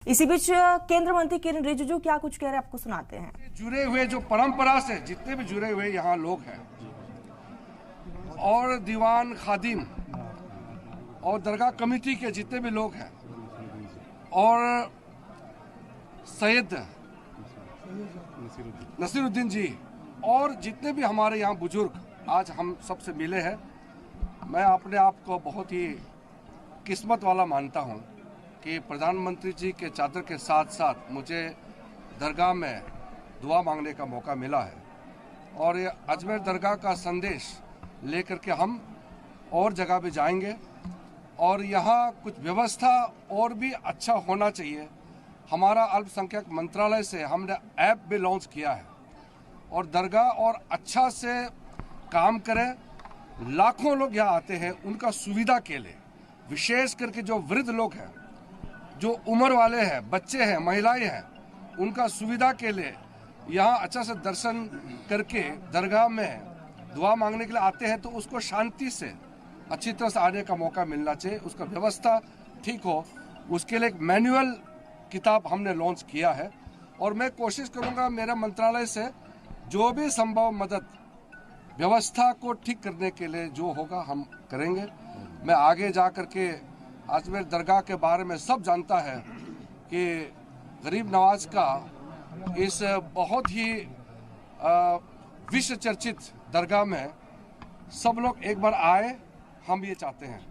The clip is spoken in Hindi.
इसी बीच केंद्र मंत्री किरण रिजिजू क्या कुछ कह रहे हैं आपको सुनाते हैं। जुड़े हुए जो परंपरा से जितने भी जुड़े हुए यहाँ लोग हैं और दीवान खादिम और दरगाह कमेटी के जितने भी लोग हैं और सैयद नसीरुद्दीन जी और जितने भी हमारे यहाँ बुजुर्ग आज हम सबसे मिले हैं, मैं अपने आप को बहुत ही किस्मत वाला मानता हूँ कि प्रधानमंत्री जी के चादर के साथ साथ मुझे दरगाह में दुआ मांगने का मौका मिला है और ये अजमेर दरगाह का संदेश लेकर के हम और जगह पे जाएंगे और यहाँ कुछ व्यवस्था और भी अच्छा होना चाहिए। हमारा अल्पसंख्यक मंत्रालय से हमने ऐप भी लॉन्च किया है और दरगाह और अच्छा से काम करें। लाखों लोग यहाँ आते हैं, उनका सुविधा के लिए विशेष करके जो वृद्ध लोग हैं, जो उम्र वाले हैं, बच्चे हैं, महिलाएं हैं, उनका सुविधा के लिए यहाँ अच्छा से दर्शन करके दरगाह में दुआ मांगने के लिए आते हैं तो उसको शांति से अच्छी तरह से आने का मौका मिलना चाहिए। उसका व्यवस्था ठीक हो, उसके लिए एक मैनुअल किताब हमने लॉन्च किया है और मैं कोशिश करूँगा मेरा मंत्रालय से जो भी संभव मदद व्यवस्था को ठीक करने के लिए जो होगा हम करेंगे। मैं आगे जा कर के अजमेर दरगाह के बारे में सब जानता है कि गरीब नवाज का इस बहुत ही विश्व चर्चित दरगाह में सब लोग एक बार आए, हम ये चाहते हैं।